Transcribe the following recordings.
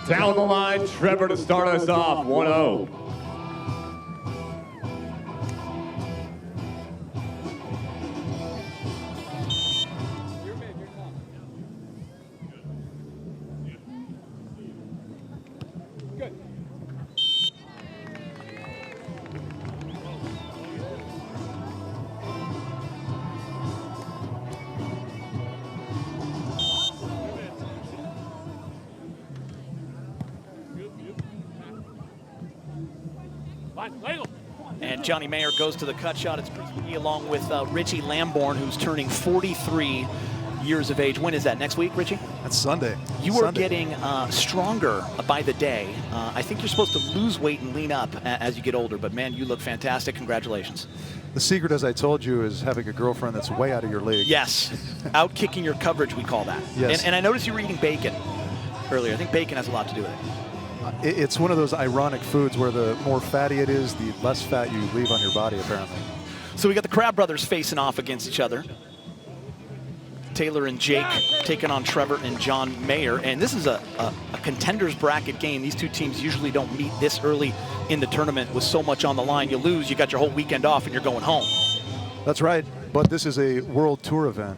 Down the line, Trevor to start us off, 1-0. And Johnny Mayer goes to the cut shot. It's me along with Richie Lamborn, who's turning 43 years of age. When is that? Next week, Richie? That's Sunday. You are getting stronger by the day. I think you're supposed to lose weight and lean up as you get older, but man, you look fantastic. Congratulations. The secret, as I told you, is having a girlfriend that's way out of your league. Yes. Out kicking your coverage, we call that. Yes. And I noticed you were eating bacon earlier. I think bacon has a lot to do with it. It's one of those ironic foods where the more fatty it is, the less fat you leave on your body, apparently. So we got the Crabb brothers facing off against each other. Taylor and Jake taking on Trevor and John Mayer. And this is a contenders bracket game. These two teams usually don't meet this early in the tournament with so much on the line. You lose, you got your whole weekend off, and you're going home. That's right, but this is a World Tour event.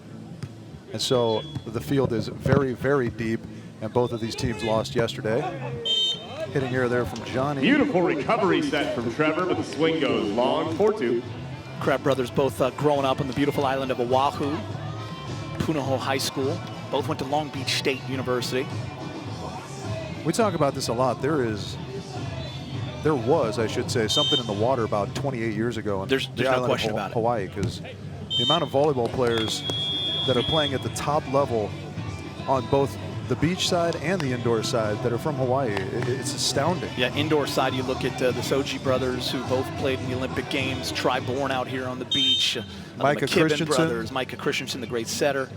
And so the field is very, very deep, and both of these teams lost yesterday. Hitting here or there from Johnny. Beautiful recovery set from Trevor, but the swing goes long, 4-2. Crabb brothers both growing up on the beautiful island of Oahu, Punahou High School. Both went to Long Beach State University. We talk about this a lot. There was, I should say, something in the water about 28 years ago. There's no question about it. Hawaii, because the amount of volleyball players that are playing at the top level on both the beach side and the indoor side that are from Hawaii, it's astounding. Yeah, indoor side, you look at the Soji brothers who both played in the Olympic Games, Tri-born out here on the beach. Micah McKibben brothers, Micah Christensen, the great setter,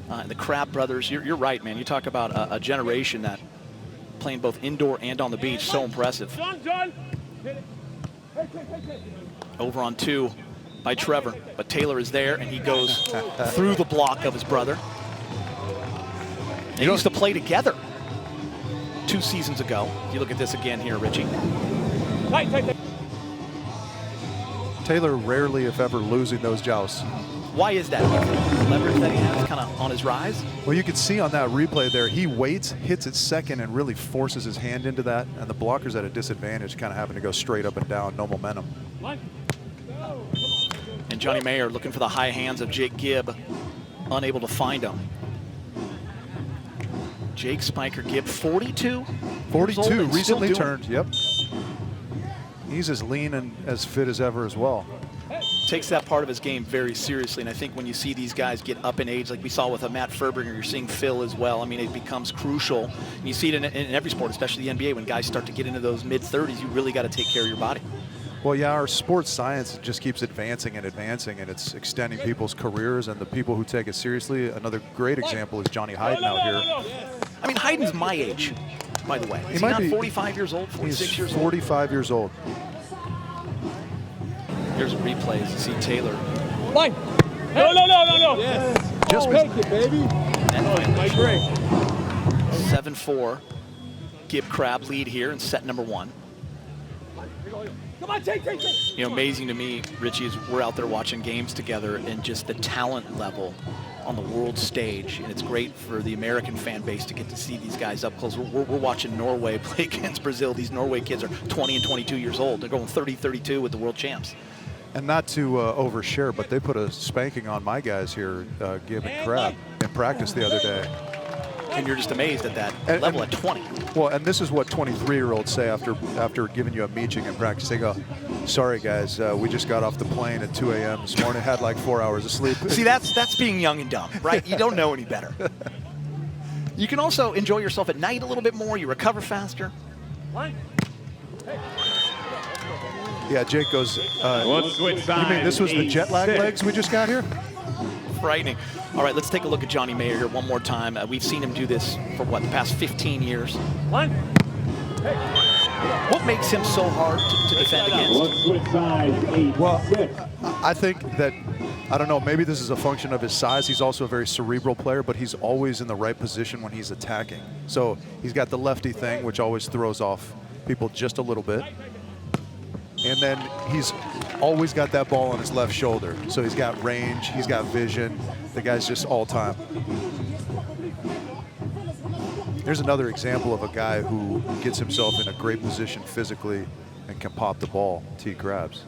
and the Crabb brothers. You're right, man. You talk about a generation that playing both indoor and on the beach. So impressive. Over on 2 by Trevor, but Taylor is there, and he goes through the block of his brother. They used to play together 2 seasons ago. You look at this again here, Richie. Taylor rarely, if ever, losing those jousts. Why is that? The leverage that he has kind of on his rise? Well, you can see on that replay there, he waits, hits it second, and really forces his hand into that, and the blocker's at a disadvantage, kind of having to go straight up and down, no momentum. And Johnny Mayer looking for the high hands of Jake Gibb, unable to find him. Jake Spiker Gibb, 42? 42, recently turned, yep. He's as lean and as fit as ever as well. Takes that part of his game very seriously, and I think when you see these guys get up in age, like we saw with a Matt Furbringer, you're seeing Phil as well. I mean, it becomes crucial. And you see it in every sport, especially the NBA, when guys start to get into those mid-30s, you really got to take care of your body. Well, yeah, our sports science just keeps advancing and advancing, and it's extending people's careers and the people who take it seriously. Another great example is Johnny Hayden out here. I mean, Hayden's my age, by the way. Is he not 45 years old, 46 years old? He's 45 years old. Here's a replay as you see Taylor. Line. No. Yes. Just take it, baby. My break. 7-4. Gibb Crabb lead here in set number 1. Come on, take. You know, amazing to me, Richie, is we're out there watching games together and just the talent level on the world stage, and it's great for the American fan base to get to see these guys up close. We're watching Norway play against Brazil. These Norway kids are 20 and 22 years old. They're going 30-32 with the world champs. And not to overshare, but they put a spanking on my guys here, Gibb and Crabb, in practice the other day. And you're just amazed at that level at 20. Well, and this is what 23-year-olds say after giving you a meeting in practice. They go, sorry, guys, we just got off the plane at 2 a.m. this morning, had like 4 hours of sleep. See, that's being young and dumb, right? You don't know any better. You can also enjoy yourself at night a little bit more. You recover faster. Yeah, Jake goes, you mean this was the jet lag legs we just got here? Frightening. All right, let's take a look at Johnny Mayer here one more time. We've seen him do this for, what, the past 15 years. What makes him so hard to defend against? Well, I think that I don't know, maybe this is a function of his size. He's also a very cerebral player, but he's always in the right position when he's attacking. So he's got the lefty thing, which always throws off people just a little bit. And then he's always got that ball on his left shoulder. So he's got range, he's got vision. The guy's just all time. Here's another example of a guy who gets himself in a great position physically and can pop the ball, T. Crabbs.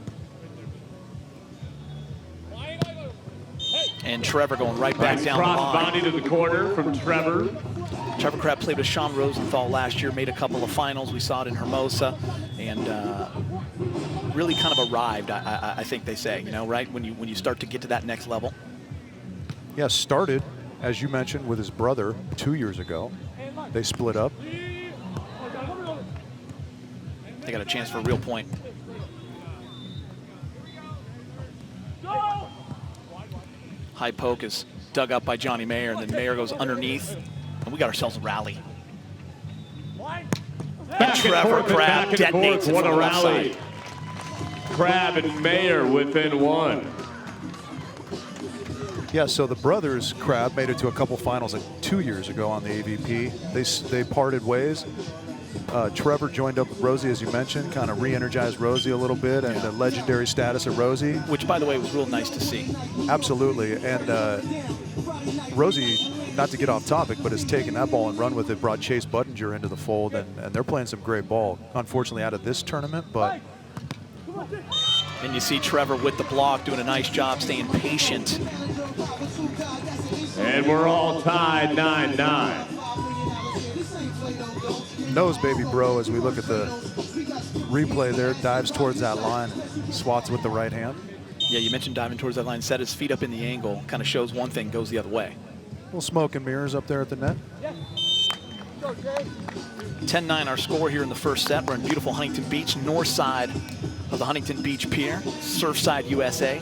And Trevor going right back down the Cross line. body to the corner from Trevor. Trevor Crabb played with Sean Rosenthal last year, made a couple of finals. We saw it in Hermosa, and really kind of arrived, I think they say, you know, right? When you start to get to that next level. Yeah, started, as you mentioned, with his brother 2 years ago. They split up. They got a chance for a real point. High poke is dug up by Johnny Mayer, and then Mayer goes underneath, and we got ourselves a rally. And Trevor Crabb detonates it What from a the left rally. side. Crabb and Mayer within one. Yeah, so the brothers Crabb made it to a couple finals like 2 years ago on the AVP. They parted ways. Trevor joined up with Rosie, as you mentioned, kind of re-energized Rosie a little bit, and the legendary status of Rosie. Which, by the way, was real nice to see. Absolutely, and Rosie, not to get off topic, but has taken that ball and run with it, brought Chase Buttinger into the fold, and they're playing some great ball. Unfortunately out of this tournament, but... And you see Trevor with the block doing a nice job staying patient. And we're all tied 9-9. Nose baby bro, as we look at the replay there, dives towards that line, swats with the right hand. Yeah, you mentioned diving towards that line, set his feet up in the angle, kind of shows one thing, goes the other way. Little smoke and mirrors up there at the net. 10-9 our score here in the first set. We're in beautiful Huntington Beach, north side of the Huntington Beach Pier, Surfside, USA.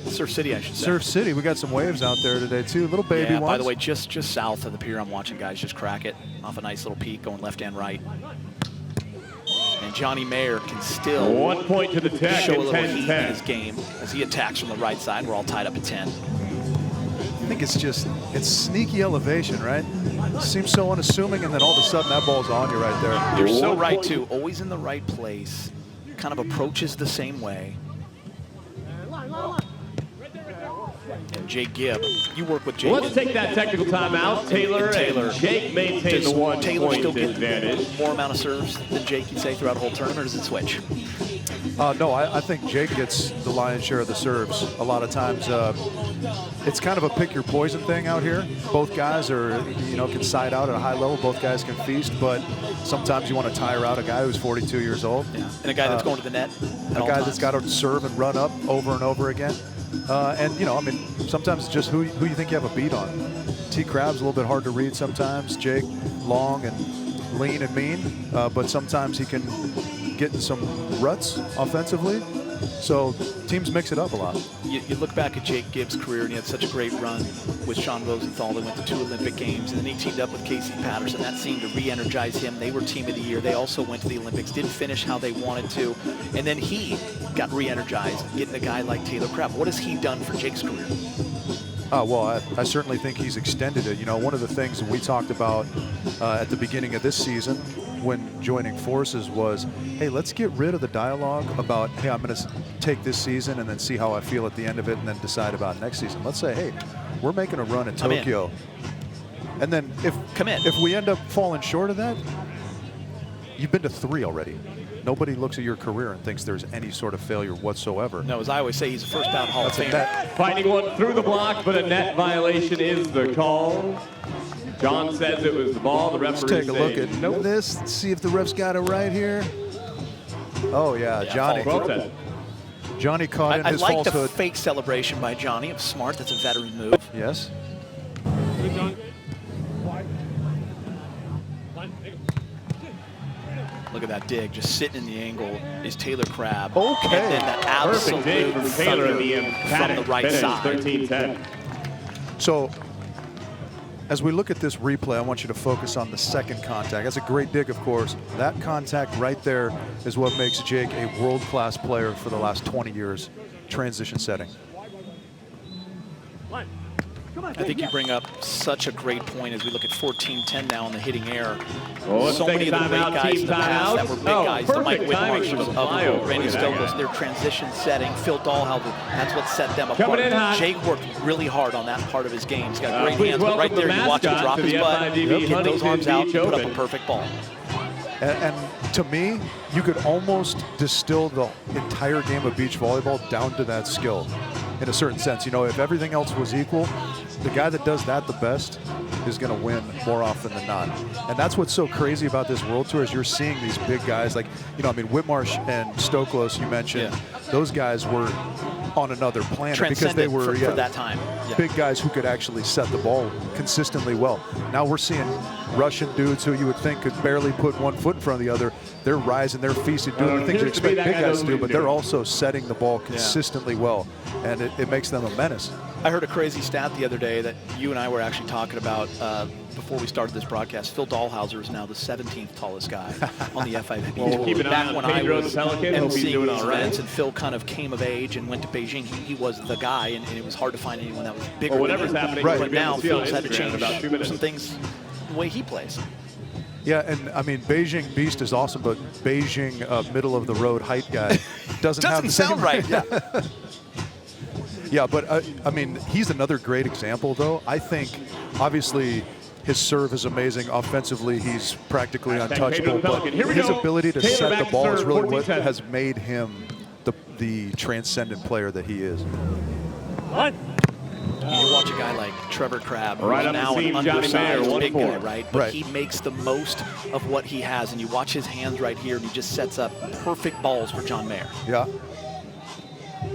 Surf City, I should say. Surf City, we got some waves out there today too, little baby yeah, ones. by the way, just south of the pier, I'm watching guys just crack it off a nice little peak going left and right. And Johnny Mayer can still 1 point to the tech show a in little heat in 10-10. his game as he attacks from the right side. We're all tied up at 10. I think it's sneaky elevation, right? Seems so unassuming, and then all of a sudden that ball's on you right there. You're so right too, always in the right place, kind of approaches the same way. And Jake Gibb, you work with Jake. Let's take that technical timeout. Taylor and Jake maintain the 1 Taylor point still get advantage. more amount of serves than Jake, you'd say, throughout the whole tournament, or does it switch? No, I think Jake gets the lion's share of the serves. A lot of times, it's kind of a pick your poison thing out here. Both guys are, can side out at a high level. Both guys can feast, but sometimes you want to tire out a guy who's 42 years old. Yeah. And a guy that's going to the net. A guy that's got to serve and run up over and over again. Sometimes it's just who you think you have a beat on. T. Crabb's a little bit hard to read sometimes. Jake, long and lean and mean, but sometimes he can get in some ruts offensively. So teams mix it up a lot. You look back at Jake Gibb's career, and he had such a great run with Sean Rosenthal. They went to 2 Olympic Games, and then he teamed up with Casey Patterson. That seemed to re-energize him. They were Team of the Year. They also went to the Olympics, didn't finish how they wanted to, and then he got re-energized, getting a guy like Taylor Crabb. What has he done for Jake's career? Well, I certainly think he's extended it. One of the things that we talked about at the beginning of this season when joining forces was, hey, let's get rid of the dialogue about, hey, I'm going to take this season and then see how I feel at the end of it and then decide about next season. Let's say, hey, we're making a run at Tokyo. And then if we end up falling short of that, you've been to 3 already. Nobody looks at your career and thinks there's any sort of failure whatsoever. No, as I always say, he's a first-bound Hall of Famer. Finding one through the block, but a net violation is the call. John says it was the ball. The referee Let's take a look at this, see if the ref's got it right here. Oh, yeah, Johnny. Johnny caught in his I like falsehood. the fake celebration by Johnny. It was smart. That's a veteran move. Yes. Look at that dig, just sitting in the angle is Taylor Crabb. Okay. And then the absolute Perfect dig from Taylor in the from the right side. 13-10. So, as we look at this replay, I want you to focus on the second contact. That's a great dig, of course. That contact right there is what makes Jake a world-class player for the last 20 years. transition setting. I think you bring up such a great point as we look at 14-10 now in the hitting air. Let's So take many a of the great timeout, guys team in the past that were big guys, the Mike perfect timing for Whitmarshers the of flyover. Randy Look at that Stokos, guy. their transition setting, Phil Dahlhauser, that's what set them apart. Coming in hot. Jake worked really hard on that part of his game. He's got great Please hands, but right welcome the there you watch him mascot drop to his the butt, FIVB get those Huntington arms out, Beach and put up Open. a perfect ball. And to me, you could almost distill the entire game of beach volleyball down to that skill in a certain sense. You know, if everything else was equal, the guy that does that the best is going to win more often than not. And that's what's so crazy about this World Tour is you're seeing these big guys like, you know, I mean, Whitmarsh and Stokos, you mentioned, those guys were on another planet because they were for that time. Yeah. Big guys who could actually set the ball consistently well. Now we're seeing Russian dudes who you would think could barely put one foot in front of the other. They're rising, they're feasting, doing the things you expect big guys to do, but they're also setting the ball consistently well, and it makes them a menace. I heard a crazy stat the other day that you and I were actually talking about before we started this broadcast. Phil Dahlhauser is now the 17th tallest guy on the FIVB Tour. keep an eye Back on when I Pedro was Pelican. Hope he's emceeing doing these all right. events and Phil kind of came of age and went to Beijing, he was the guy, and it was hard to find anyone that was bigger Well, whatever's than him. happening, Right. we're But gonna now see on Phil's had to Instagram in change about 2 minutes. some things the way he plays. Yeah, and I mean, Beijing Beast is awesome, but Beijing middle of the road height guy doesn't have the sound same right. Yeah. Yeah, but I mean, he's another great example, though. I think, obviously, his serve is amazing. Offensively, he's practically untouchable. But Here we his go. ability to Taylor set back the to ball is serve, really what 14-10. has made him the transcendent player that he is. You watch a guy like Trevor Crabb, who's Right up the now an seam, Johnny undersized Mayer, big guy, 1-4. right? But Right. he makes the most of what he has, and you watch his hands right here, and he just sets up perfect balls for John Mayer. Yeah.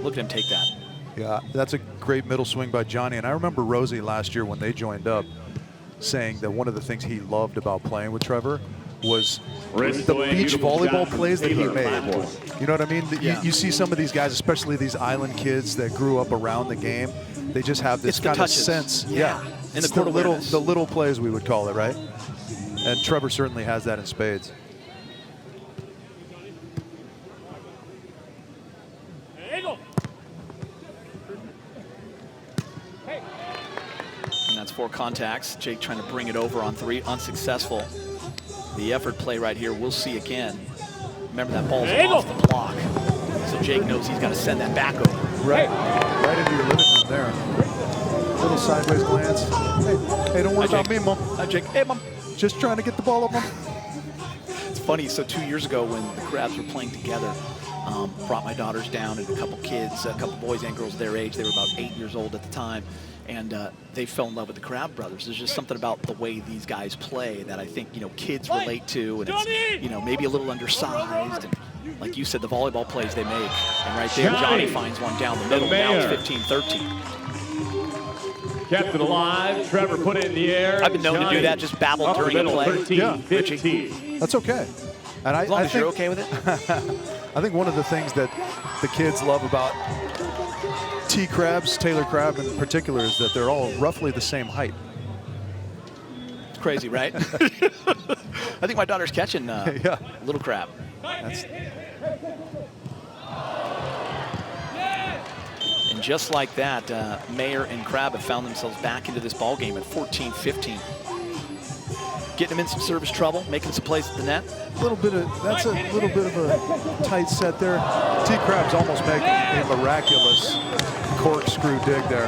Look at him take that. Yeah, that's a great middle swing by Johnny. And I remember Rosie last year when they joined up saying that one of the things he loved about playing with Trevor was Wrist the away, beach beautiful volleyball shot from plays that he Taylor, made. platform. You know what I mean? Yeah. You see some of these guys, especially these island kids that grew up around the game, they just have this It's the kind of touches. sense. Yeah. And It's the court little, awareness. the little plays, we would call it, right? And Trevor certainly has that in spades. And that's 4 contacts. Jake trying to bring it over on 3, unsuccessful. The effort play right here, we'll see again. Remember that ball's off the block. So Jake knows he's got to send that back over. Right. Right into your living room there. Little sideways glance. Hey, don't worry Hi, about me, Mom. Hi, Jake. Hey, Mom. Just trying to get the ball up, Mom. It's funny, so 2 years ago when the Crabbs were playing together, brought my daughters down and a couple kids, a couple boys and girls their age. They were about 8 years old at the time. And they fell in love with the Crabb brothers. There's just something about the way these guys play that I think, you know, kids relate to. And it's, you know, maybe a little undersized. And like you said, the volleyball plays they make. And right there, Johnny finds one down the middle. Now it's 15-13. Kept it alive. Trevor put it in the air. I've been known to do that, just babble Up the during a middle, play. 13, Yeah. 15. That's okay. And As long I as you're think, okay with it. I think one of the things that the kids love about T-Crabs, Taylor Crabb in particular, is that they're all roughly the same height. It's crazy, right? I think my daughter's catching Yeah. Little Crabb. That's, And just like that, Mayer and Crabb have found themselves back into this ball game at 14-15. Getting them in some service trouble, making some plays at the net. that's a little bit of a tight set there. T-Crab's almost making a miraculous corkscrew dig there.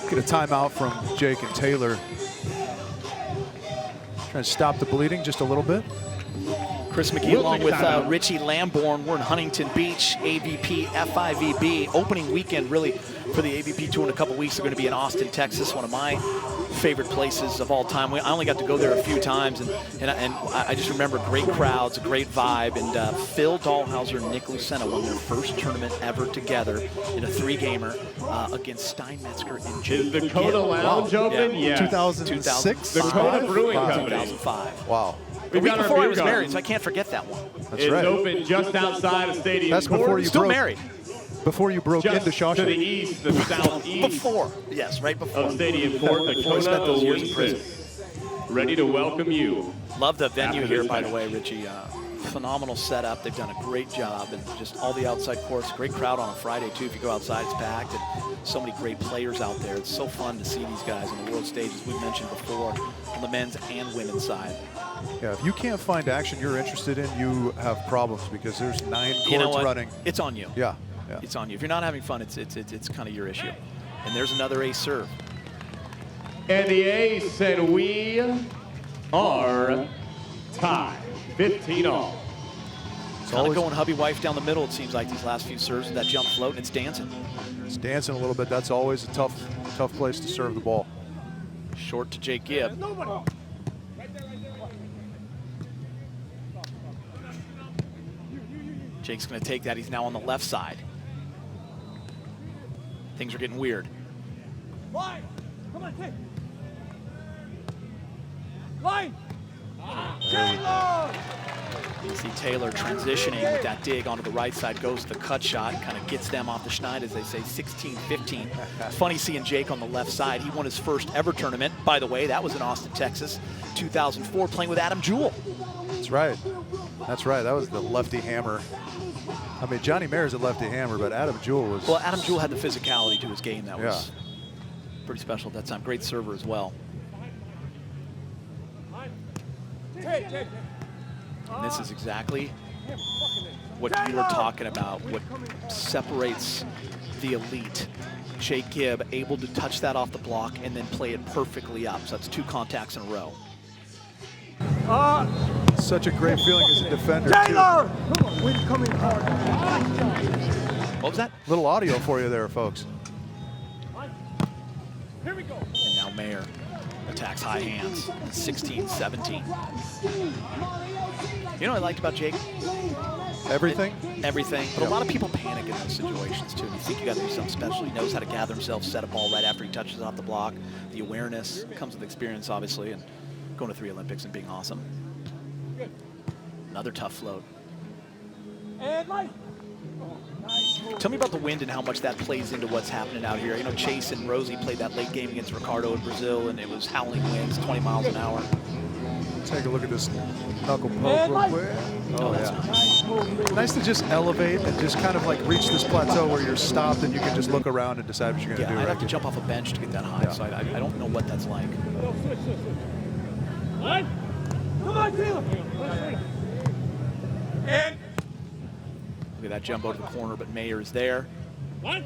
Get a timeout from Jake and Taylor. Trying to stop the bleeding just a little bit. Chris McGee along with Richie Lamborn. We're in Huntington Beach, AVP, FIVB. Opening weekend, really, for the AVP Tour in a couple weeks. They're going to be in Austin, Texas, one of my favorite places of all time. I only got to go there a few times, and I just remember great crowds, a great vibe. And Phil Dahlhauser and Nick Lucena won their first tournament ever together in a 3-gamer against Steinmetzger and Gibb. Is the Coda Lounge open? Yeah. 2006? The Coda Brewing Wow. Company. 2005. Wow. The We've week got our before I beer was garden. married, so I can't forget that one. That's It's right. open just outside of Stadium That's Court. before you Still broke, married. Before you broke Just into to the Shawshank. east, the southeast Before. Yes, right before. of Stadium Court, the Before I spent Coda those years in prison. Oasis. Ready to welcome you. Love the venue After here, this by the match. way, Richie. Phenomenal setup. They've done a great job, and just all the outside courts. Great crowd on a Friday too. If you go outside, it's packed, and so many great players out there. It's so fun to see these guys on the world stage, as we've mentioned before, on the men's and women's side. Yeah, if you can't find action you're interested in, you have problems, because there's 9 courts You know what? running. It's on you. Yeah. It's on you. If you're not having fun, it's kind of your issue. And there's another ace serve. And the ace, and we are tied. 15 all. Kind of going hubby-wife down the middle, it seems like, these last few serves with that jump float, and it's dancing. It's dancing a little bit. That's always a tough place to serve the ball. Short to Jake Gibb. Jake's going to take that. He's now on the left side. Things are getting weird. Line. Come on, take. Line. Taylor. You see Taylor transitioning with that dig onto the right side, goes to the cut shot, kind of gets them off the schneid, as they say, 16-15. It's funny seeing Jake on the left side. He won his first ever tournament. By the way, that was in Austin, Texas, 2004, playing with Adam Jewell. That's right. That's right. That was the lefty hammer. I mean, Johnny Mayer's a lefty hammer, but Adam Jewell was... Well, Adam Jewell had the physicality to his game. That was pretty special at that time. Great server as well. And this is exactly what you were talking about, what separates the elite. Jake Gibb able to touch that off the block and then play it perfectly up. So that's 2 contacts in a row. Such a great feeling as a defender, Taylor! too. Come on, wind coming hard. What was that? Little audio for you there, folks. Here we go. And now Mayer attacks high hands, 16-17. You know what I liked about Jake? Everything? Everything. But a lot of people panic in those situations, too. And you think you got to do something special. He knows how to gather himself, set a ball right after he touches it off the block. The awareness comes with experience, obviously, and going to 3 Olympics and being awesome. Another tough float. And light. Tell me about the wind and how much that plays into what's happening out here. You know, Chase and Rosie played that late game against Ricardo in Brazil, and it was howling winds, 20 miles an hour. Take a look at this knuckle poke real quick. Oh, yeah. Nice to just elevate and just kind of like reach this plateau where you're stopped and you can just look around and decide what you're going to do. I'd have to jump off a bench to get that high, so I don't know what that's like. Line. Come on, Taylor. And Look at that jump out to the corner, but Mayer is there. one.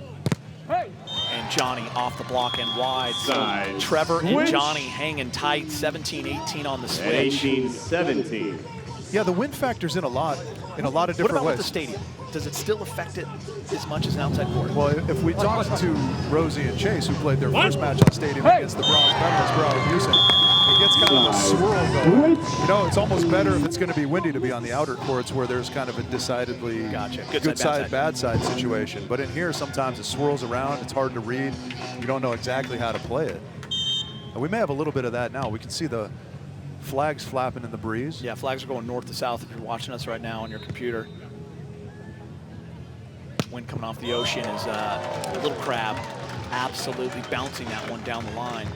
Hey. And Johnny off the block and wide. Side. So Trevor and Switch. Johnny hanging tight, 17-18 on the And switch. 18-17. Yeah, the wind factors in a lot of What different about with ways. the stadium? Does it still affect it as much as an outside court? Well, if we talked to Rosie and Chase, who played their first match on stadium Hey. against the bronze medalist, Brownie Busen, it gets kind of a swirl going. You know, it's almost better if it's going to be windy to be on the outer courts where there's kind of a decidedly Gotcha. good side, bad side situation. But in here, sometimes it swirls around. It's hard to read. You don't know exactly how to play it. And we may have a little bit of that now. We can see the flags flapping in the breeze. Yeah, flags are going north to south if you're watching us right now on your computer. Wind coming off the ocean is a little Crabb absolutely bouncing that one down the line.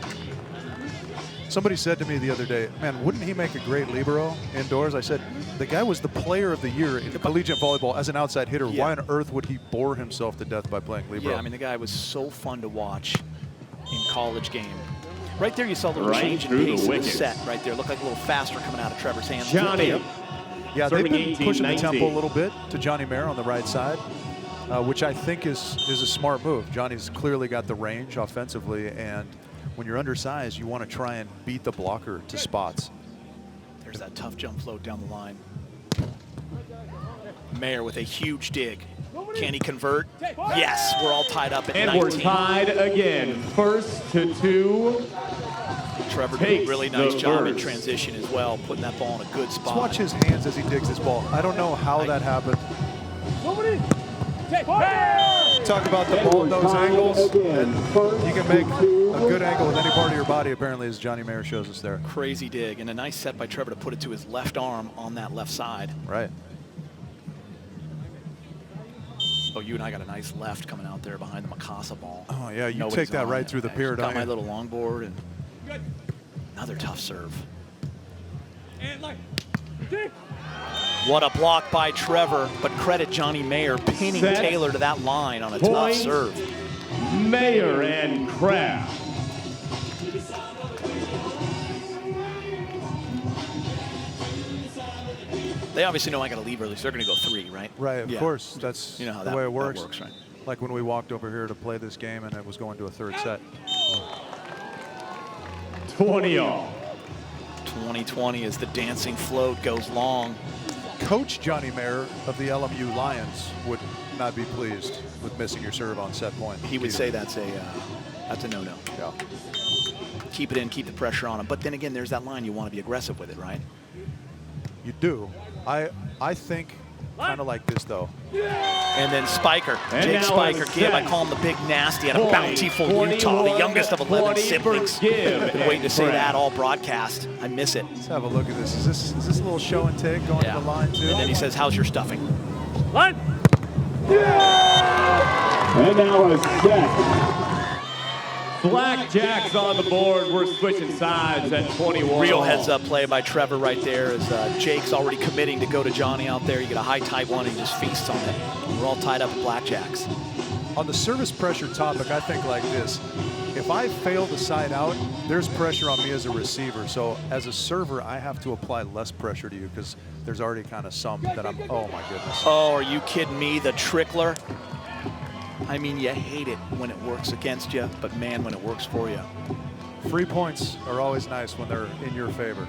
Somebody said to me the other day, man, wouldn't he make a great libero indoors? I said, the guy was the player of the year in collegiate volleyball as an outside hitter. Yeah. Why on earth would he bore himself to death by playing libero? Yeah, I mean, the guy was so fun to watch in college game. Right there, you saw the Right change in through the pace of the wickets. set right there. Looked like a little faster coming out of Trevor's hands. Johnny. Yeah, they've Serving been pushing the 18-19. tempo a little bit to Johnny Mayer on the right side, which I think is a smart move. Johnny's clearly got the range offensively, and when you're undersized, you want to try and beat the blocker to spots. There's that tough jump float down the line. Mayer with a huge dig. Can he convert? Yes, we're all tied up at And 19. we're tied again. First to 2. Trevor did a Takes really nice the job in verse. transition as well, putting that ball in a good Let's spot. watch his hands as he digs this ball. I don't know how that happened. Nobody. Take. Talk about the ball nose angles, and you can make a good angle with any part of your body, apparently, as Johnny Mayer shows us there. Crazy dig, and a nice set by Trevor to put it to his left arm on that left side. Right. Oh, you and I got a nice left coming out there behind the Mikasa ball. Oh, yeah, you Nobody's take that on right it. through the Okay, pier, got don't my you? little longboard, and another tough serve. And light. What a block by Trevor, but credit Johnny Mayer pinning Set. Taylor to that line on a tough Point. serve. Mayer and Crabb. They obviously know I got to leave early, so they're going to go 3, right? Right, of Yeah. course. That's You know how the that, way it works. That works, right? Like when we walked over here to play this game and it was going to a third set. 20 all. 2020 as the dancing float goes long. Coach Johnny Mayer of the LMU Lions would not be pleased with missing your serve on set point. He would say that's a no-no. Yeah. Keep it in, keep the pressure on him. But then again, there's that line, you want to be aggressive with it, right? You do. I think kind of like this though. And then Spiker, And Jake now Spiker, it's Gibb, I set. call him the big nasty out of 20, Bountiful, Utah, the 21, youngest of 11 20 for siblings. Gibb Been waiting to say and that Crabb. all broadcast. I miss it. Let's have a look at this. Is this a little show and take going to the line too? And then he says, how's your stuffing? Line. And now a set. Blackjack's on the board. We're switching sides at 21. Real heads-up play by Trevor right there as Jake's already committing to go to Johnny out there. You get a high tight one and he just feasts on it. We're all tied up at blackjacks. On the service pressure topic, I think like this. If I fail the side out, there's pressure on me as a receiver. So as a server, I have to apply less pressure to you because there's already kind of some that I'm, oh my goodness. Oh, are you kidding me? The trickler. I mean, you hate it when it works against you, but man, when it works for you. Free points are always nice when they're in your favor.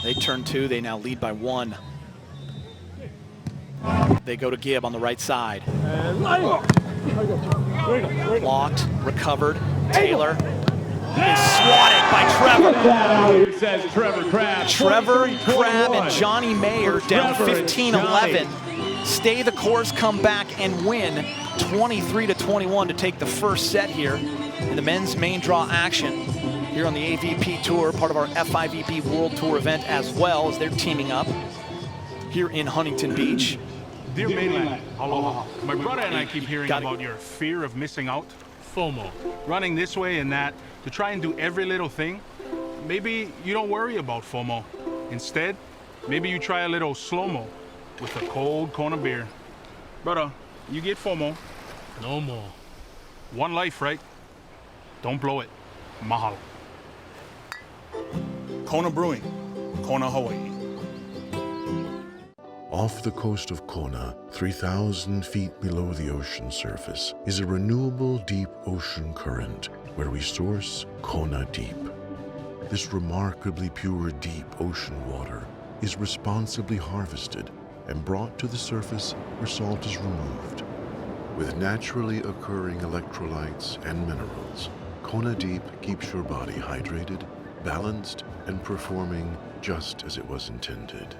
They turn 2, they now lead by 1. They go to Gibb on the right side. And line. Blocked, recovered. Taylor is swatted by Trevor. Here says Trevor Crabb. Trevor, 23-21. Crabb, and Johnny Mayer down Trevor and 15-11. Stay the course, come back, and win 23-21 to take the first set here in the men's main draw action here on the AVP Tour, part of our FIVB World Tour event as well, as they're teaming up here in Huntington Beach. Dear mainland, aloha. My brother and I keep hearing Got it. about your fear of missing out, FOMO. Running this way and that to try and do every little thing. Maybe you don't worry about FOMO. Instead, maybe you try a little slow-mo with a cold Kona beer. Brother, you get FOMO. No more. One life, right? Don't blow it. Mahalo. Kona Brewing, Kona, Hawaii. Off the coast of Kona, 3,000 feet below the ocean surface, is a renewable deep ocean current where we source Kona Deep. This remarkably pure deep ocean water is responsibly harvested and brought to the surface where salt is removed. With naturally occurring electrolytes and minerals, Kona Deep keeps your body hydrated, balanced, and performing just as it was intended.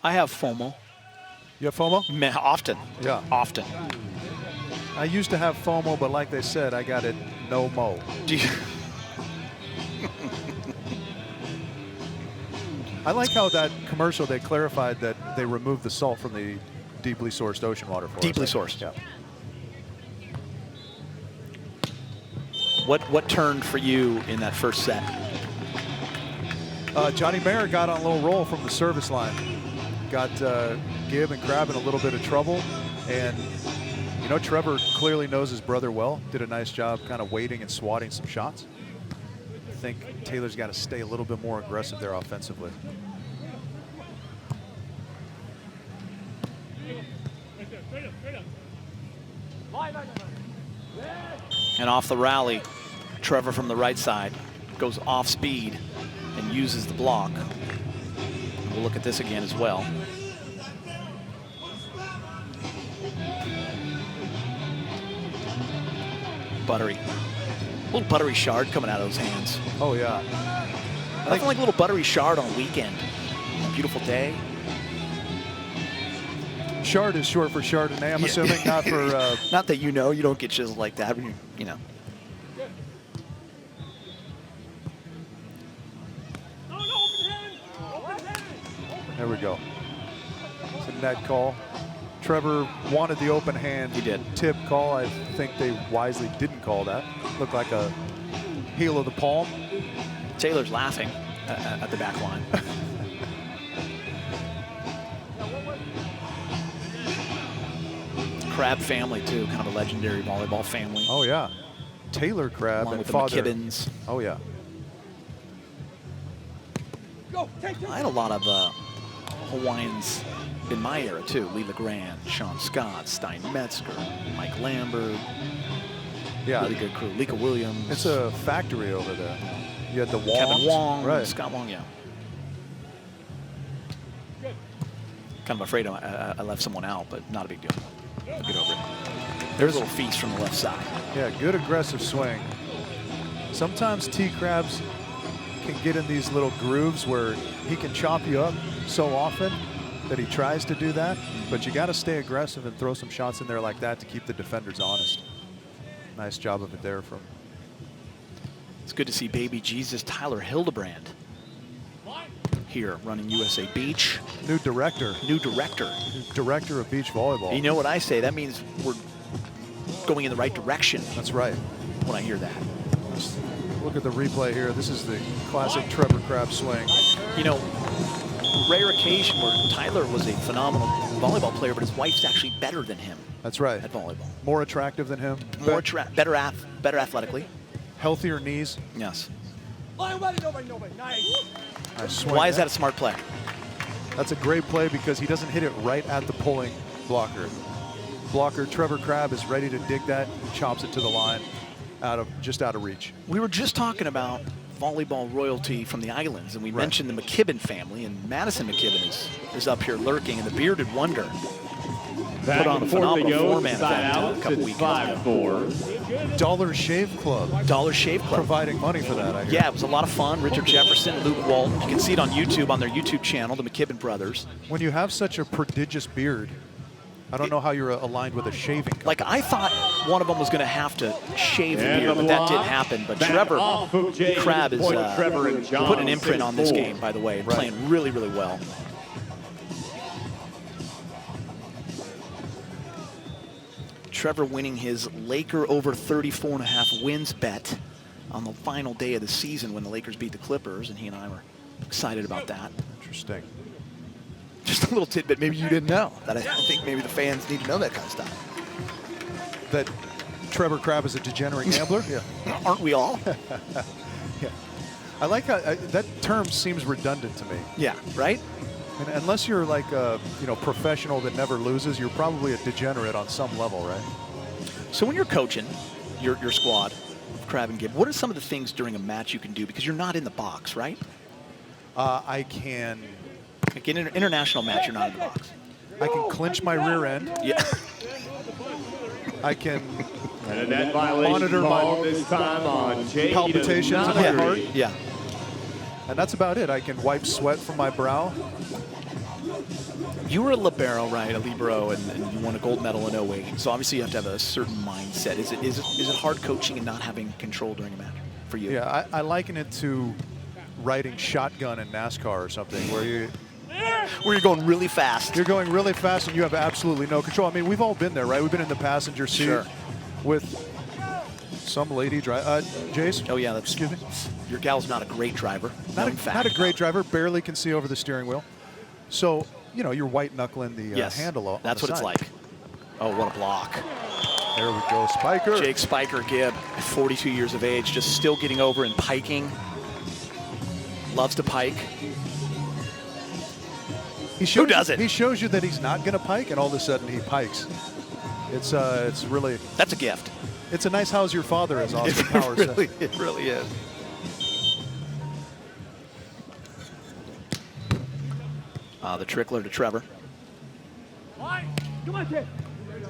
I have FOMO. You have FOMO? Often. Yeah. Often. I used to have FOMO, but like they said, I got it no mo. Do you, I like how that commercial, they clarified that they removed the salt from the deeply sourced ocean water for us. Deeply sourced. Yeah. what turned for you in that first set? Johnny Mayer got on a little roll from the service line. Got Gibb and Crabb in a little bit of trouble. And, you know, Trevor clearly knows his brother well. Did a nice job kind of waiting and swatting some shots. I think Taylor's got to stay a little bit more aggressive there offensively. And off the rally, Trevor from the right side goes off speed and uses the block. We'll look at this again as well. Buttery. A little buttery shard coming out of those hands. Oh, yeah. Nothing like a little buttery shard on a weekend. A beautiful day. Shard is short for Chardonnay, I'm Yeah. assuming, not for... Not that you know, you don't get chiseled like that, but you know. There we go. It's a net call. Trevor wanted the open hand. He did. Tip call. I think they wisely didn't call that. Looked like a heel of the palm. Taylor's laughing. at the back line. Crabb family, too, kind of a legendary volleyball family. Oh, yeah. Taylor Crabb Along and with the father. McKibbins. Oh, yeah. I had a lot of Hawaiians in my era, too. Lee LeGrand, Sean Scott, Stein Metzger, Mike Lambert. Yeah. Really good crew. Lika Williams. It's a factory over there. You had the Wongs. Kevin Wong, right. Scott Wong, yeah. Kind of afraid I left someone out, but not a big deal. I'll get over it. There's a little feast from the left side. Yeah, good aggressive swing. Sometimes T. Crabbs can get in these little grooves where he can chop you up so often that he tries to do that, but you got to stay aggressive and throw some shots in there like that to keep the defenders honest. Nice job of it there from. It's good to see baby Jesus Tyler Hildebrand here running USA Beach. New director. New director. Director of beach volleyball. You know what I say? That means we're going in the right direction. That's right. When I hear that. Let's look at the replay here. This is the classic Trevor Crabb swing. You know, rare occasion where Tyler was a phenomenal volleyball player, but his wife's actually better than him. That's right. At volleyball. More attractive than him. Better athletically. Healthier knees. Yes. Nice swing. Why is that a smart play? That's a great play because he doesn't hit it right at the pulling blocker. Trevor Crabb is ready to dig that, chops it to the line, just out of reach. We were just talking about volleyball royalty from the islands, and we mentioned the McKibbin family, and Madison McKibbin is up here lurking, and the bearded wonder put on a phenomenal four-man event a couple weekends ago. Dollar Shave Club. Dollar Shave Club. Providing money for that, I hear. Yeah, it was a lot of fun. Richard Jefferson, Luke Walton. You can see it on YouTube, on their YouTube channel, the McKibbin brothers. When you have such a prodigious beard, I don't know how you're aligned with a shaving company. Like, I thought one of them was going to have to shave the beard, but that didn't happen. But Trevor Crabb is putting an imprint on this game, by the way, and playing really, really well. Trevor winning his Laker over 34.5 wins bet on the final day of the season when the Lakers beat the Clippers, and he and I were excited about that. Interesting. Just a little tidbit maybe you didn't know, that I think maybe the fans need to know that kind of stuff. That Trevor Crabb is a degenerate gambler? Yeah. Aren't we all? Yeah. I like how that term seems redundant to me. Yeah, right? And unless you're like a professional that never loses, you're probably a degenerate on some level, right? So when you're coaching your squad, Crabb and Gibb, what are some of the things during a match you can do? Because you're not in the box, right? I can... Like in an international match, you're not in the box. I can clinch my rear end. Yeah. I can and a net violation called this time on Jay. Palpitations in my heart. Yeah. And that's about it. I can wipe sweat from my brow. You were a libero, right? A libero, and you won a gold medal in 08. So obviously you have to have a certain mindset. Is it hard coaching and not having control during a match for you? Yeah, I liken it to riding shotgun in NASCAR or something, where you're going really fast. You're going really fast and you have absolutely no control. I mean, we've all been there, right? We've been in the passenger seat with some lady drive. Jace? Oh, yeah. Excuse me? Your gal's not a great driver. Not a great driver. Barely can see over the steering wheel. So, you're white knuckling the handle on that's the what side. it's like. Oh, what a block. There we go, Spiker. Jake Spiker Gibb, 42 years of age, just still getting over and piking. Loves to pike. Who doesn't? He shows you that he's not going to pike, and all of a sudden he pikes. It's really... That's a gift. It's a nice how's your father, as Austin Powers said. It really is. The trickler to Trevor.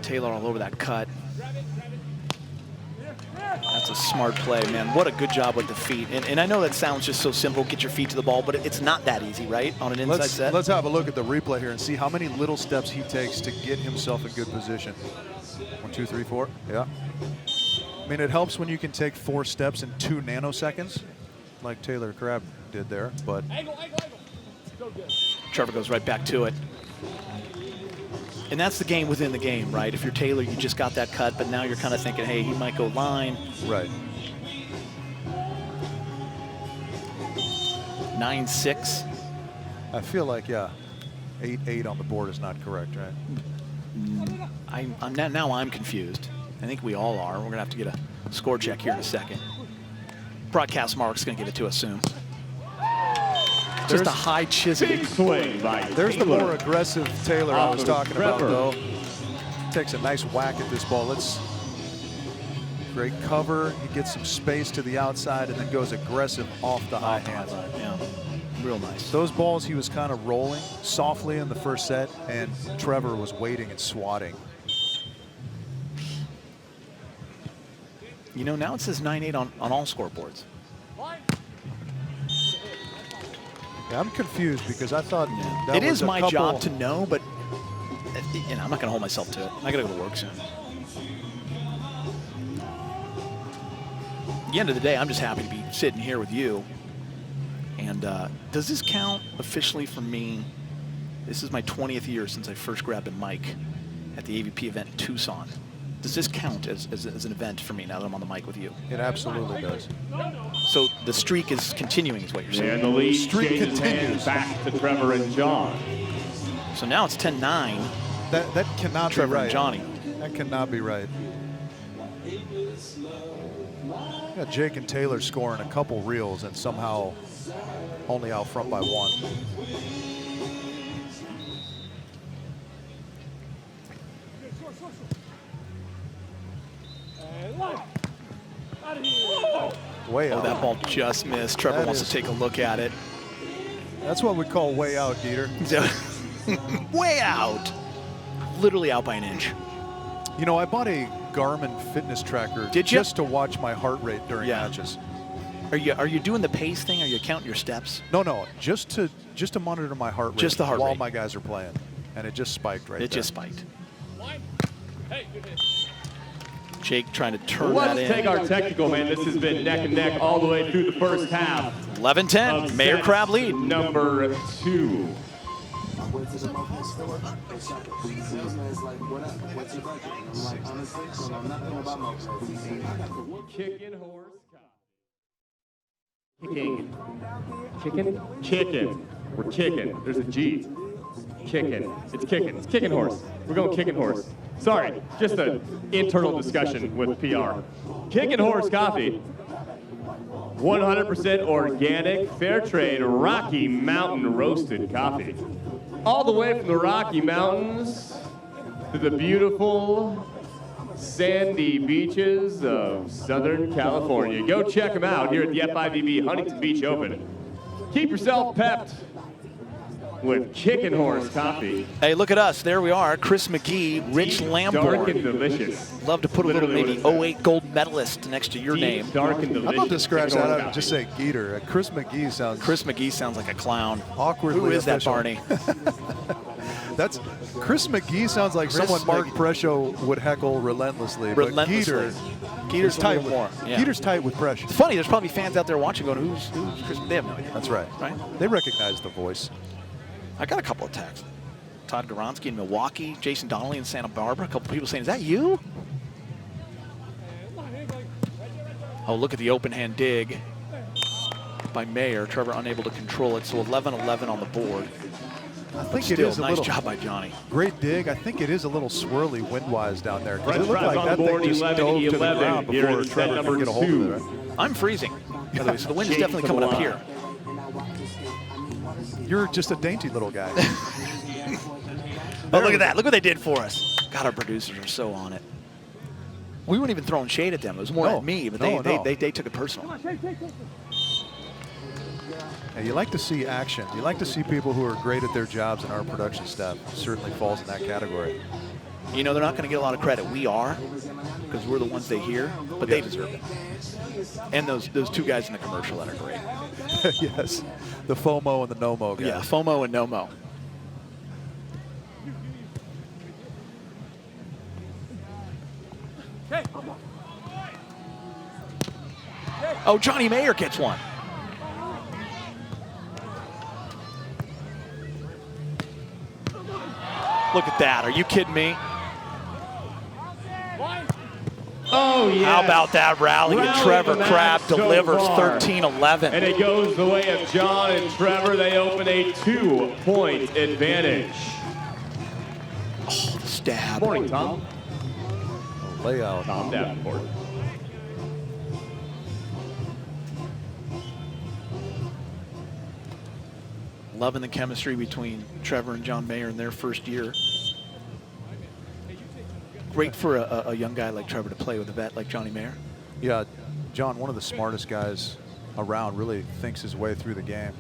Taylor all over that cut. That's a smart play, man. What a good job with the feet. And I know that sounds just so simple, get your feet to the ball, but it's not that easy, right, on an inside set? Let's have a look at the replay here and see how many little steps he takes to get himself in good position. 1, 2, 3, 4. Yeah. I mean, it helps when you can take 4 steps in 2 nanoseconds, like Taylor Crabb did there, but... Trevor goes right back to it. And that's the game within the game, right? If you're Taylor, you just got that cut, but now you're kind of thinking, hey, he might go line. Right. 9-6. I feel like, yeah, 8-8 on the board is not correct, right? Now I'm confused. I think we all are. We're gonna have to get a score check here in a second. Broadcast Mark's gonna give it to us soon. Just a high chisel. Big swing by There's the Taylor. more aggressive Taylor I Off was of talking about, Trevor. though. Takes a nice whack at this ball. Great cover. He gets some space to the outside and then goes aggressive off the high hand. Yeah, real nice. Those balls he was kind of rolling softly in the first set, and Trevor was waiting and swatting. You know, now it says 9-8 on all scoreboards. Yeah, I'm confused because I thought that It was is a my couple- job to know, but you know, I'm not going to hold myself to it. I got to go to work soon. At the end of the day, I'm just happy to be sitting here with you. And does this count officially for me? This is my 20th year since I first grabbed a mic at the AVP event in Tucson. Does this count as an event for me now that I'm on the mic with you? It absolutely does. So the streak is continuing is what you're saying? And the lead Streak changes continues. hands back to Trevor and John. So now it's 10-9. That cannot Trevor be right. and Johnny. That cannot be right. Got Jake and Taylor scoring a couple reels and somehow only out front by one. Way Oh, out. that ball just missed. Trevor That wants is- to take a look at it. That's what we call way out, Dieter. Way out. Literally out by an inch. You know, I bought a Garmin fitness tracker Did ya? just to watch my heart rate during Yeah. matches. Are you doing the pace thing? Are you counting your steps? No, just to monitor my heart rate Just the heart while rate. my guys are playing, and it just spiked right It there. just spiked. Jake trying to turn Let's that take in. our technical, man. This has been neck and neck all the way through the first half. 11-10. of Mayor set Crabb lead. Number 2. Kicking horse. Kicking. Kicking? Kicking. We're kicking. There's a G. Kicking. It's kicking. It's kicking horse. We're going kicking horse. Sorry, just an internal discussion with PR. Kicking horse coffee. 100% organic, fair trade, Rocky Mountain roasted coffee. All the way from the Rocky Mountains to the beautiful sandy beaches of Southern California. Go check them out here at the FIVB Huntington Beach Open. Keep yourself pepped with Kicking Horse coffee. Hey, look at us. There we are. Chris McGee, Rich Dark and Lamborn. delicious. Love to put a little Literally maybe what it says. 08 gold medalist next to your name. Deep, dark and delicious. I'd love to scratch Kicking that Horse out and just coffee. say Geeter. Chris McGee sounds Chris McGee sounds like a clown. awkwardly Who is that, official. Barney? That's Chris McGee sounds like Chris someone Mark McGee. Prescio would heckle relentlessly. Relentlessly. But Geeter's is tight a little with more. Yeah. Geeter's tight with Prescio. It's funny. There's probably fans out there watching going, who's Chris? They have no idea. That's right. Right? They recognize the voice. I got a couple of texts. Todd Goronsky in Milwaukee, Jason Donnelly in Santa Barbara. A couple people saying, is that you? Oh, look at the open hand dig by Mayer. Trevor unable to control it. So 11-11 on the board. I think Still, it is a nice little job by Johnny. great dig. I think it is a little swirly windwise down there. 'Cause French it looked fries like on that the board, thing just 11, dove to the 11 ground here before in set Trevor number could get a hold 2. of it. I'm freezing, by the way, so the wind is Shades definitely to coming up the here. You're just a dainty little guy. Oh, look at that. Look what they did for us. God, our producers are so on it. We weren't even throwing shade at them. It was more No. at me, but No. they took it personal. Yeah, you like to see action. You like to see people who are great at their jobs, and our production staff certainly falls in that category. You know, they're not going to get a lot of credit. We are, because we're the ones they hear, but they deserve it. And those two guys in the commercial that are great. Yes, the FOMO and the NOMO guys. Yeah, FOMO and NOMO. Oh, Johnny Mayer gets one. Look at that. Are you kidding me? Oh, yeah. How about that rally? And Trevor Crabb delivers 13-11. And it goes the way of John and Trevor. They open a 2-point advantage. Oh, the stab. Morning, Tom. Layout. Tom Davenport. Loving the chemistry between Trevor and John Mayer in their first year. Great for a young guy like Trevor to play with a vet like Johnny Mayer. Yeah, John, one of the smartest guys around, really thinks his way through the game.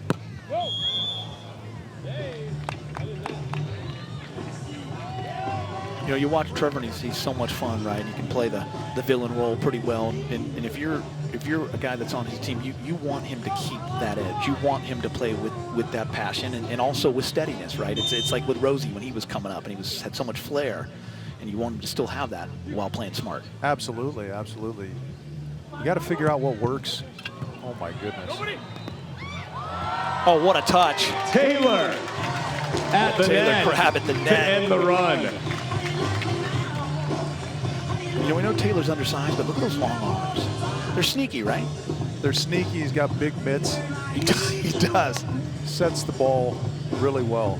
You know, you watch Trevor and he's so much fun, right? He can play the villain role pretty well. And if you're a guy that's on his team, you want him to keep that edge. You want him to play with that passion and also with steadiness, right? It's like with Rosie when he was coming up and he had so much flair. And you want him to still have that while playing smart. Absolutely, absolutely. You got to figure out what works. Oh my goodness. Oh, what a touch. Taylor at the net. Crabb at the net. To end the run. You know, we know Taylor's undersized, but look at those long arms. They're sneaky, right? They're sneaky. He's got big mitts. He does. Sets the ball really well.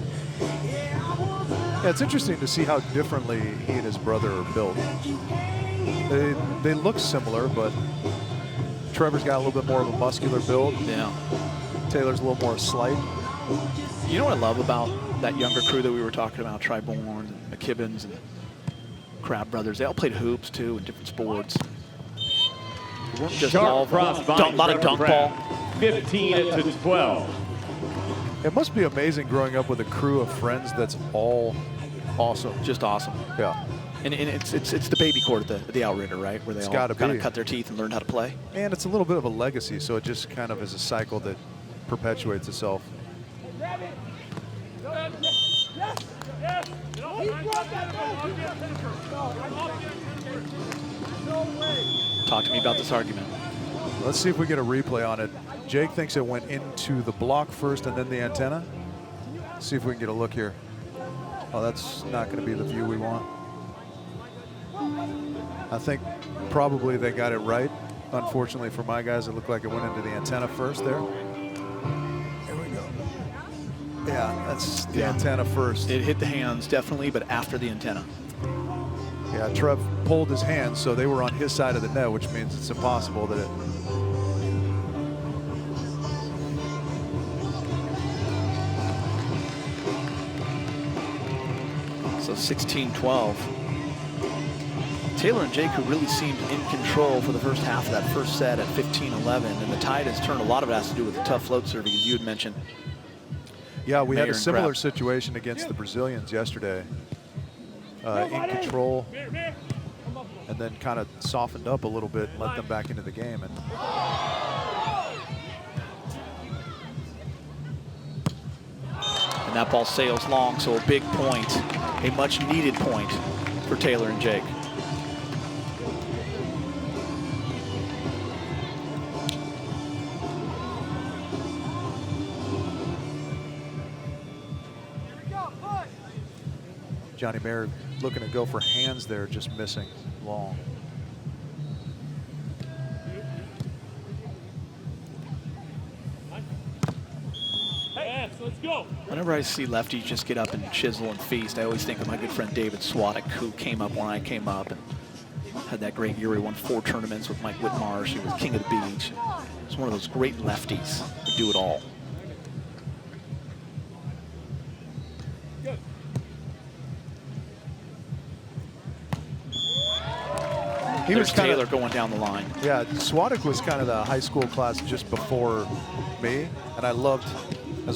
Yeah, it's interesting to see how differently he and his brother are built. They look similar, but Trevor's got a little bit more of a muscular build. Yeah. Taylor's a little more slight. You know what I love about that younger crew that we were talking about, Triborn and McKibbins and Crabb brothers? They all played hoops, too, in different sports. They weren't just all a lot of dunk ball. 15-12. It must be amazing growing up with a crew of friends that's all awesome. Just awesome. Yeah. And it's the baby court at the Outritter, right? Where they all kind of cut their teeth and learn how to play. And it's a little bit of a legacy, so it just kind of is a cycle that perpetuates itself. Talk to me about this argument. Let's see if we get a replay on it. Jake thinks it went into the block first and then the antenna. Let's see if we can get a look here. Oh, that's not going to be the view we want. I think probably they got it right. Unfortunately for my guys, it looked like it went into the antenna first there. Here we go. Yeah, that's the antenna first. It hit the hands, definitely, but after the antenna. Yeah, Trev pulled his hands, so they were on his side of the net, which means it's impossible that it... So 16-12. Taylor and Jake, who really seemed in control for the first half of that first set at 15-11, and the tide has turned. A lot of it has to do with the tough float serving, as you had mentioned. Yeah, we Mayer had a similar Crabb. situation against the Brazilians yesterday. In control, and then kind of softened up a little bit and let them back into the game. And that ball sails long, so a big point, a much needed point for Taylor and Jake. Johnny Mayer looking to go for hands there, just missing long. Let's go. Whenever I see lefties just get up and chisel and feast, I always think of my good friend David Swadek, who came up when I came up and had that great year. He won 4 tournaments with Mike Whitmarsh. He was king of the beach. He's one of those great lefties who do it all. He was Taylor going down the line. Yeah, Swadek was kind of the high school class just before me, and I loved.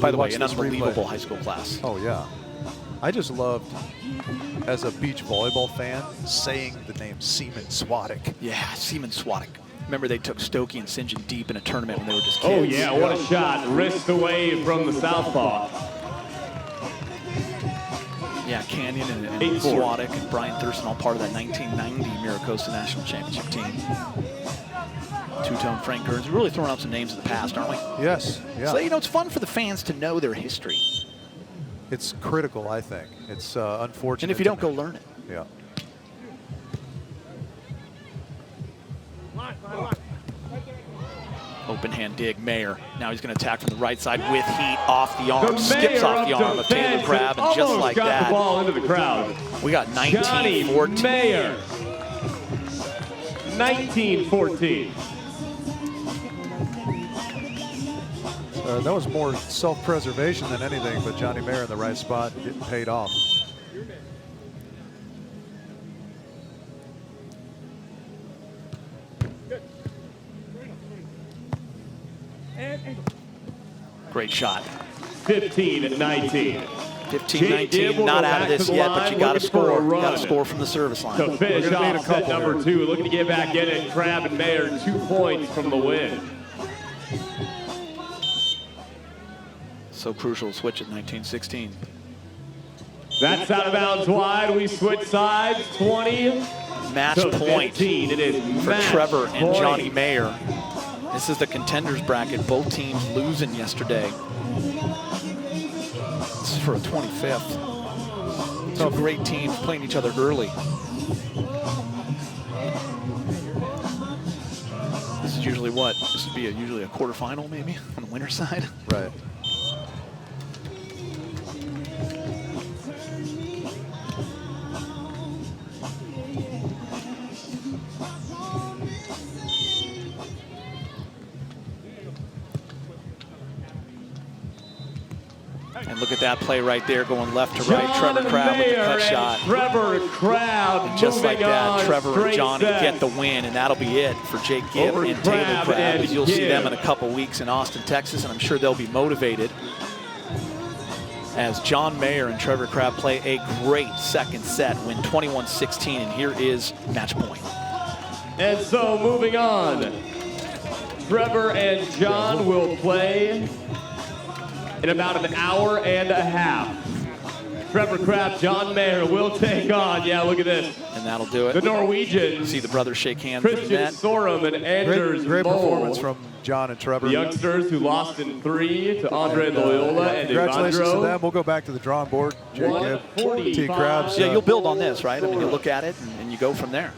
By the way, an unbelievable high school class. Oh yeah, I just loved, as a beach volleyball fan, saying the name Seaman Swadek. Yeah, Seaman Swadek. Remember they took Stokey and St. John deep in a tournament when they were just kids. Oh yeah, what a shot. Wrist away from the southpaw. Yeah, Canyon and Swadek and Brian Thurston, all part of that 1990 Miracosta National Championship team. Two-tone Frank Gerns. We're really throwing out some names of the past, aren't we? Yes, yeah. So, you know, it's fun for the fans to know their history. It's critical, I think. It's unfortunate. And if you don't, go learn it. Yeah. Open hand dig, Mayer. Now he's going to attack from the right side with heat off the arm. Skips off the arm of Taylor Crabb, and just like got that, the ball into the crowd. we got 19-14. Mayer. 19-14. That was more self-preservation than anything, but Johnny Mayer in the right spot getting paid off. Great shot. 15-19. 15-19, not out of this yet, but you got to score. You got to score from the service line. To finish off set number 2, looking to get back in it. Crabb and Mayer 2 points from the win. So crucial to switch at 19-16. That's out of bounds wide. We switch sides. 20 Match to point 15. It is for match Trevor and point. Johnny Mayer. This is the contenders bracket. Both teams losing yesterday. This is for a 25th. Two great teams playing each other early. This is usually what? This would be usually a quarterfinal, maybe, on the winner's side. Right. And look at that play right there, going left to right. Trevor Crabb with the cut shot. Trevor Crabb. And just like that, Trevor and Johnny set. get the win, and that'll be it for Jake Gibb Over and Taylor Crabb Crabb. and And you'll see them Gibb. in a couple weeks in Austin, Texas, and I'm sure they'll be motivated as John Mayer and Trevor Crabb play a great second set, win 21-16, and here is match point. And so moving on, Trevor and John will play in about an hour and a half. Trevor Crabb, John Mayer will take on, yeah, look at this, And that'll do it. the Norwegians, See the brothers shake hands in the Christian net. Sorum and Anders Great Mole. performance from John and Trevor. The youngsters who lost in 3 to Andre Loyola and Congratulations to Evandro. them. We'll go back to the drawing board. Jake Gibb, T. 145. Krabs. Yeah, you'll build on this, right? I mean, you look at it and you go from there.